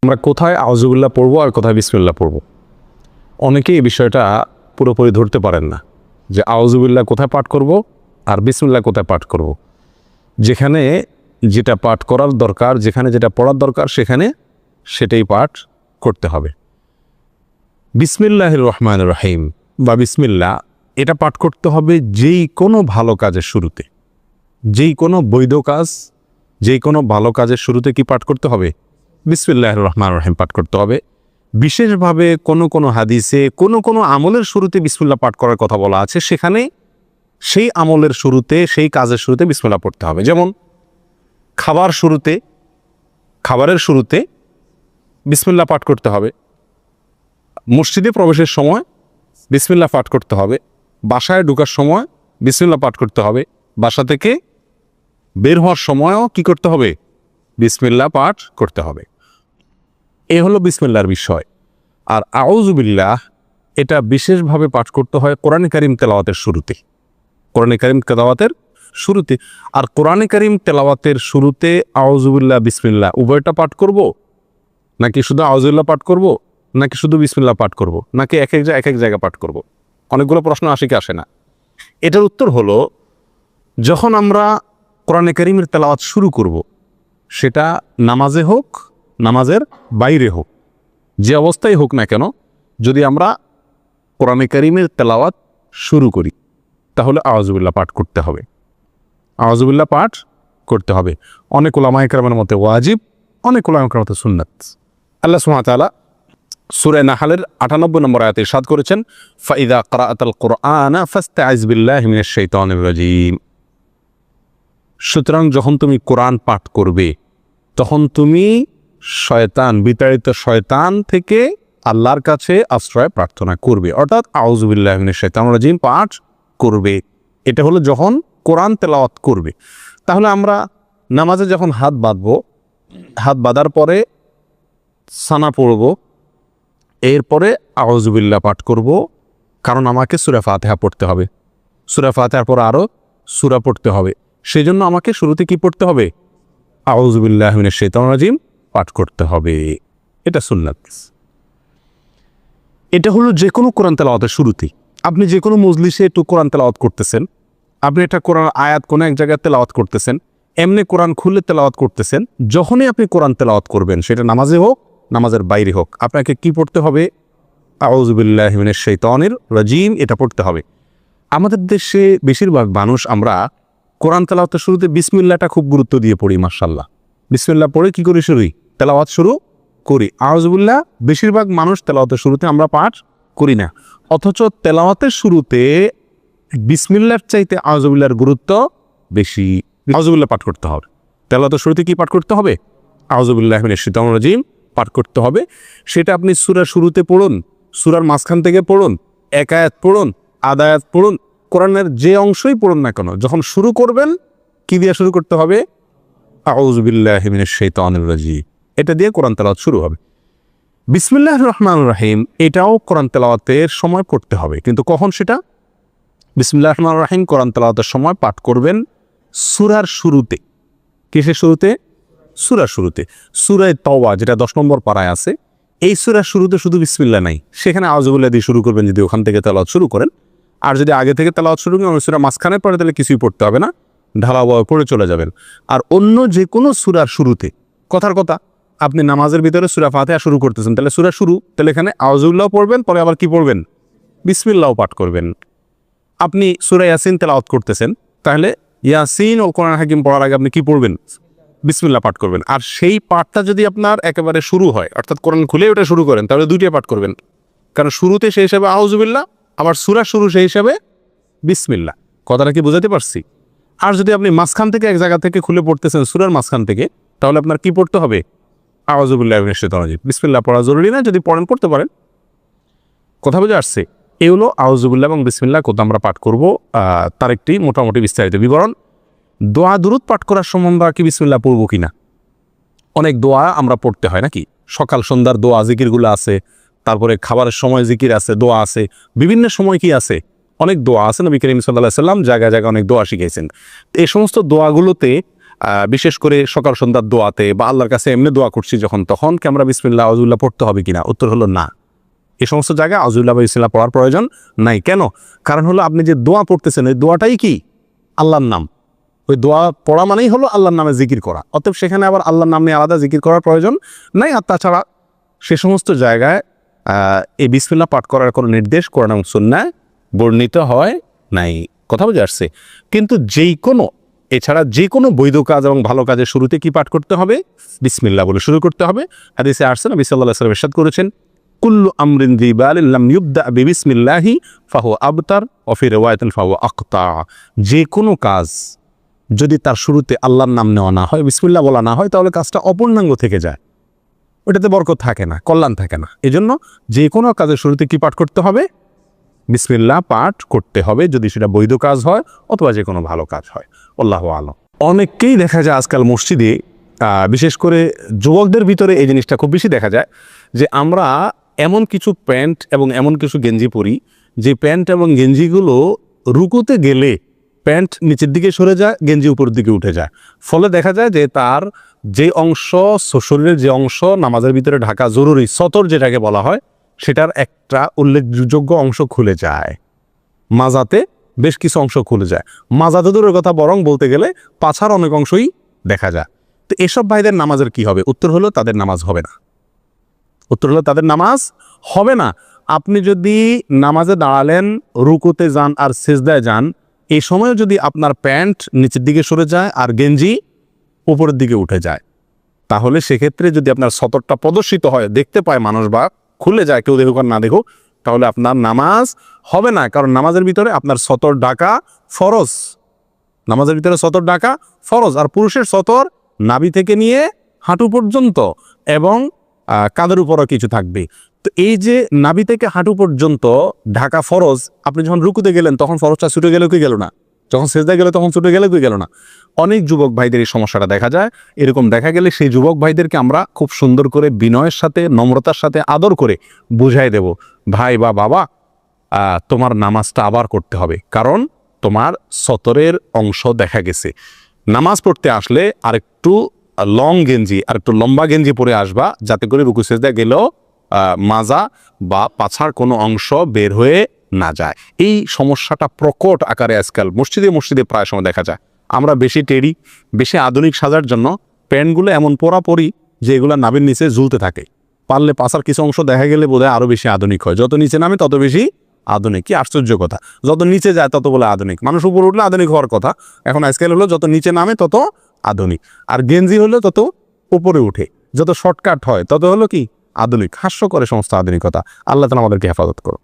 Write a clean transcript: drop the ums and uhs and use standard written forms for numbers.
আমরা কোথায় আউযুবিল্লাহ পড়বো আর কোথায় বিসমিল্লাহ পড়বো, অনেকেই এই বিষয়টা পুরোপুরি ধরতে পারেন না যে আউযুবিল্লাহ কোথায় পাঠ করব আর বিসমিল্লাহ কোথায় পাঠ করব। যেখানে যেটা পাঠ করার দরকার, যেখানে যেটা পড়ার দরকার সেখানে সেটাই পাঠ করতে হবে। বিসমিল্লাহির রহমানির রহিম বা বিসমিল্লাহ এটা পাঠ করতে হবে যেই কোনো ভালো কাজের শুরুতে, যেই কোনো বৈধ কাজ, যেই কোনো ভালো কাজের শুরুতে কি পাঠ করতে হবে? বিসমিল্লাহির রহমানির রহিম পাঠ করতে হবে। বিশেষভাবে কোনো কোনো হাদিসে কোনো কোনো আমলের শুরুতে বিসমিল্লাহ পাঠ করার কথা বলা আছে, সেখানে সেই আমলের শুরুতে, সেই কাজের শুরুতে বিসমিল্লাহ পড়তে হবে। যেমন খাবারের শুরুতে বিসমিল্লাহ পাঠ করতে হবে, মসজিদে প্রবেশের সময় বিসমিল্লাহ পাঠ করতে হবে, বাসায় ঢোকার সময় বিসমিল্লাহ পাঠ করতে হবে, বাসা থেকে বের হওয়ার সময়ও কি করতে হবে? বিসমিল্লাহ পাঠ করতে হবে। এ হলো বিসমিল্লাহর বিষয়। আর আউযুবিল্লাহ এটা বিশেষভাবে পাঠ করতে হয় কোরআনে কারীম তেলাওয়াতের শুরুতে, কোরআনে কারীম তেলাওয়াতের শুরুতে। আর কোরআনে কারীম তেলাওয়াতের শুরুতে আউযুবিল্লাহ বিসমিল্লাহ উভয়টা পাঠ করব, নাকি শুধু আউযুবিল্লাহ পাঠ করব, নাকি শুধু বিসমিল্লাহ পাঠ করব, নাকি এক এক জায়গা পাঠ করব? অনেকগুলো প্রশ্ন আসে কি আসে না। এটার উত্তর হলো, যখন আমরা কোরআনে কারীমের তেলাওয়াত শুরু করব, সেটা নামাজে হোক, নামাজের বাইরে হোক, যে অবস্থায় হোক না কেন, যদি আমরা কোরআনে কারীমের তেলাওয়াত শুরু করি তাহলে আউযুবিল্লাহ পাঠ করতে হবে, আউযুবিল্লাহ পাঠ করতে হবে। অনেক উলামায়ে কেরামের মতে ওয়াজিব, অনেক উলামায়ে কেরামের মতে সুন্নাত। আল্লাহ সুবহানাহু ওয়া তাআলা সূরা নাহলের 98 নম্বর আয়াতে ইরশাদ করেছেন, ফাইযা ক্রাআতাল কুরআনা ফাস্তাইজ বিল্লাহি মিনাশ শাইতানির রাজীম। সুতরাং যখন তুমি কোরআন পাঠ করবে তখন তুমি শয়তান, বিতাড়িত শয়তান থেকে আল্লাহর কাছে আশ্রয় প্রার্থনা করবে, অর্থাৎ আউযু বিল্লাহি মিনাশ শাইতানির রাজীম পাঠ করবে। এটা হলো যখন কোরআন তেলাওয়াত করবে। তাহলে আমরা নামাজে যখন হাত বাঁধবো, হাত বাঁধার পরে সানা পড়ব, এরপরে আউযু বিল্লাহ পাঠ করব, কারণ আমাকে সূরা ফাতিহা পড়তে হবে। সূরা ফাতিহার পর আরও সূরা পড়তে হবে, সেই জন্য আমাকে শুরুতে কি পড়তে হবে? আউযু বিল্লাহি মিনাশ শাইতানির রাজীম পাঠ করতে হবে। এটা সুন্নাত। এটা হলো যে কোনো কোরআন তেলাওয়াতের শুরুতেই। আপনি যে কোনো মজলিসে একটু কোরআন তেলাওয়াত করতেছেন, আপনি একটা কোরআন আয়াত কোনো এক জায়গায় তেলাওয়াত করতেছেন, এমনি কোরআন খুলে তেলাওয়াত করতেছেন, যখনই আপনি কোরআন তেলাওয়াত করবেন, সেটা নামাজে হোক, নামাজের বাইরে হোক, আপনাকে কি পড়তে হবে? আউযু বিল্লাহি মিনাশ শাইতানির রাজীম এটা পড়তে হবে। আমাদের দেশে বেশিরভাগ মানুষ আমরা কোরআন তেলাওয়াতের শুরুতে বিসমিল্লাহটা খুব গুরুত্ব দিয়ে পড়ি। মাশাআল্লাহ, বিসমিল্লাহ পড়ে কি করি? তেলাওয়াত শুরু করি। আউযুবিল্লাহ বেশিরভাগ মানুষ তেলাওয়াতের শুরুতে আমরা পাঠ করি না, অথচ তেলাওয়াতের শুরুতে বিসমিল্লাহর চাইতে আউযুবিল্লাহর গুরুত্ব বেশি। আউযুবিল্লাহ পাঠ করতে হবে। তেলাওয়াতের শুরুতে কি পাঠ করতে হবে? আউযু বিল্লাহি মিনাশ শাইতানির রাজীম পাঠ করতে হবে। সেটা আপনি সূরার শুরুতে পড়ুন, সূরার মাঝখান থেকে পড়ুন, এক আয়াত পড়ুন, আধা আয়াত পড়ুন, কোরআনের যে অংশই পড়ুন না কেন, যখন শুরু করবেন কি দিয়ে শুরু করতে হবে? আউযু বিল্লাহি মিনাশ শাইতানির রাজীম, এটা দিয়ে কোরআন তেলাওয়াত শুরু হবে। বিসমিল্লাহির রহমানির রহিম এটাও কোরআন তেলাওয়াতের সময় পড়তে হবে, কিন্তু কখন সেটা? বিসমিল্লাহির রহমানির রহিম কোরআন তেলাওয়াতের সময় পাঠ করবেন সূরার শুরুতে। কিসের শুরুতে? সূরার শুরুতে। সূরা তাওবা যেটা 10 নম্বর পারায় আছে, এই সূরার শুরুতে শুধু বিসমিল্লাহ নাই, সেখানে আউযুবিল্লাহ দিয়ে শুরু করবেন যদি ওখান থেকে তেলাওয়াত শুরু করেন। আর যদি আগে থেকে তেলাওয়াত শুরু করেন, সূরা মাঝখানে পড়ে, তাহলে কিছুই পড়তে হবে না, ঢালাওভাবে পড়ে চলে যাবেন। আর অন্য যে কোনো সূরার শুরুতে, কথার কথা, আপনি নামাজের ভিতরে সূরা ফাতিহা শুরু করতেছেন, তাহলে সূরা শুরু, তাহলে এখানে আউযুবিল্লাহ পড়বেন, পরে আবার কি পড়বেন? বিসমিল্লাহ পাঠ করবেন। আপনি সূরা ইয়াসিন তেলাওয়াত করতেছেন, তাহলে ইয়াসিন ও কোরআন হাকিম পড়ার আগে আপনি কি পড়বেন? বিসমিল্লাহ পাঠ করবেন। আর সেই পাঠটা যদি আপনার একেবারে শুরু হয়, অর্থাৎ কোরআন খুলে ওটা শুরু করেন, তাহলে দুইটাই পাঠ করবেন, কারণ শুরুতে সেই হিসাবে আউযুবিল্লাহ, আবার সূরা শুরু সেই হিসাবে বিসমিল্লাহ। কথাটা কি বোঝাতে পারছি? আর যদি আপনি মাঝখান থেকে এক জায়গা থেকে খুলে পড়তেছেন, সূরার মাঝখান থেকে, তাহলে আপনার কি পড়তে হবে? আউযু বিল্লাহি মিনাশ শাইতানির রাজীম। বিসমিল্লাহ পড়া জরুরি না, যদি পড়েন পড়তে পারেন। কথা বুঝে আসছে? এই হলো আউযুবিল্লাহ এবং বিসমিল্লাহ কোথা আমরা পাঠ করব, তার একটি মোটামুটি বিস্তারিত বিবরণ। দোয়া দুরুদ পাঠ করার সময় আমরা কি বিসমিল্লাহ পড়ব কিনা? অনেক দোয়া আমরা পড়তে হয় নাকি? সকাল সন্ধ্যার দোয়া জিকিরগুলো আছে, তারপরে খাবারের সময় জিকির আছে, দোয়া আছে, বিভিন্ন সময় কি আছে? অনেক দোয়া আছে। নবী করিম সাল্লাল্লাহু আলাইহি ওয়াসাল্লাম জায়গায় জায়গায় অনেক দোয়া শিখিয়েছেন। এই সমস্ত দোয়াগুলোতে বিশেষ করে সকাল সন্ধ্যার দোয়াতে বা আল্লাহর কাছে এমনি দোয়া করছি যখন তখন কি আমরা বিসমিল্লাহ আউযুবিল্লাহ পড়তে হবে কিনা? উত্তর হলো না। এই সমস্ত জায়গায় আউযুবিল্লাহ বা বিসমিল্লাহ পড়ার প্রয়োজন নাই। কেন? কারণ হলো আপনি যে দোয়া পড়তেছেন ওই দোয়াটাই কি আল্লাহর নাম। ওই দোয়া পড়া মানেই হলো আল্লাহর নামে জিকির করা। অতএব সেখানে আবার আল্লাহর নাম নিয়ে আলাদা জিকির করার প্রয়োজন নাই। আর তাছাড়া সে সমস্ত জায়গায় এই বিসমিল্লাহ পাঠ করার কোনো নির্দেশ কোরআন এবং সুন্নাহয় বর্ণিত হয় নাই। কথা বুঝে আসছে? কিন্তু এছাড়া যে কোনো বৈধ কাজ এবং ভালো কাজের শুরুতে কি পাঠ করতে হবে? বিসমিল্লাহ বলে শুরু করতে হবে। হাদিসে আসছে নবী সাল্লাল্লাহু আলাইহি ওয়াসাল্লাম ইরশাদ করেছেন, কুল্লু আমরিন যী বালিন লাম ইউবদা বিবিসমিল্লাহি ফাহুয়া আবতার ওয়া ফি রিওয়ায়াতিন ফাহুয়া আকতা। যে কোনো কাজ যদি তার শুরুতে আল্লাহর নাম নেওয়া না হয়, বিসমিল্লাহ বলা না হয়, তাহলে কাজটা অপূর্ণাঙ্গ থেকে যায়, ওটাতে বরকত থাকে না, কল্যাণ থাকে না। এজন্য যে কোনো কাজের শুরুতে কি পাঠ করতে হবে? বিসমিল্লাহ পাঠ করতে হবে, যদি সেটা বৈধ কাজ হয় অথবা যে কোনো ভালো কাজ হয়। আল্লাহু আ'লাম। অনেককেই দেখা যায় আজকাল মসজিদে, বিশেষ করে যুবকদের ভিতরে এই জিনিসটা খুব বেশি দেখা যায় যে আমরা এমন কিছু প্যান্ট এবং এমন কিছু গেঞ্জি পরি যে প্যান্ট এবং গেঞ্জিগুলো রুকুতে গেলে প্যান্ট নিচের দিকে সরে যায়, গেঞ্জি উপরের দিকে উঠে যায়। ফলে দেখা যায় যে তার যে অংশ, শরীরের যে অংশ নামাজের ভিতরে ঢাকা জরুরি, সতর যেটাকে বলা হয়, সেটার একটা উল্লেখযোগ্য অংশ খুলে যায়। মাজাতে বেশ কিছু অংশ খুলে যায়। মাজাতে দূরের কথা, বরং বলতে গেলে পাছার অনেক অংশই দেখা যায়। তো এসব ভাইদের নামাজের কি হবে? উত্তর হলো তাদের নামাজ হবে না। উত্তর হলো তাদের নামাজ হবে না। আপনি যদি নামাজে দাঁড়ালেন, রুকুতে যান আর সিজদায় যান, এই সময় যদি আপনার প্যান্ট নিচের দিকে সরে যায় আর গেঞ্জি উপরের দিকে উঠে যায়, তাহলে সেক্ষেত্রে যদি আপনার সতরটা প্রদর্শিত হয়, দেখতে পায় মানুষ বা খুলে যায়, কেউ দেখুক আর না দেখুক, তাহলে আপনার নামাজ হবে না। কারণ নামাজের ভিতরে আপনার সতর ঢাকা ফরজ। নামাজের ভিতরে সতর ঢাকা ফরজ। আর পুরুষের সতর নাভি থেকে নিয়ে হাঁটু পর্যন্ত এবং কাঁধের উপরও কিছু থাকবে। তো এই যে নাভি থেকে হাঁটু পর্যন্ত ঢাকা ফরজ, আপনি যখন রুকুতে গেলেন তখন ফরজটা ছুটে গেল কি গেল না? যখন সেজদায় গেল তখন ছুটে গেলে কি গেল না? অনেক যুবক ভাইদের এই সমস্যাটা দেখা যায়। এরকম দেখা গেলে সেই যুবক ভাইদেরকে আমরা খুব সুন্দর করে বিনয়ের সাথে, নম্রতার সাথে, আদর করে বুঝাই দেব, ভাই বা বাবা, তোমার নামাজটা আবার করতে হবে, কারণ তোমার সতরের অংশ দেখা গেছে। নামাজ পড়তে আসলে আরেকটু লং গেঞ্জি, আরেকটু লম্বা গেঞ্জি পরে আসবা, যাতে করে রুকু সেজদায় গেলেও মাজা বা পাছার কোনো অংশ বের হয়ে না যায়। এই সমস্যাটা প্রকট আকারে আজকাল মসজিদে মসজিদে প্রায় সময় দেখা যায়। আমরা বেশি টেরি, বেশি আধুনিক সাজার জন্য প্যান্টগুলো এমন পরি যে এগুলো নাভির নিচে ঝুলতে থাকে। পারলে পাছার কিছু অংশ দেখা গেলে বোধহয় আরও বেশি আধুনিক হয়। যত নিচে নামে তত বেশি আধুনিক। কি আশ্চর্য কথা! যত নিচে যায় তত বলে আধুনিক। মানুষ উপরে উঠলে আধুনিক হওয়ার কথা। এখন আজকাল হলো যত নিচে নামে তত আধুনিক, আর গেঞ্জি হলো তত উপরে উঠে, যত শর্টকাট হয় তত হলো কি আধুনিক। হাস্য করে সমস্ত আধুনিকতা। আল্লাহ তাআলা আমাদেরকে হেফাজত করো।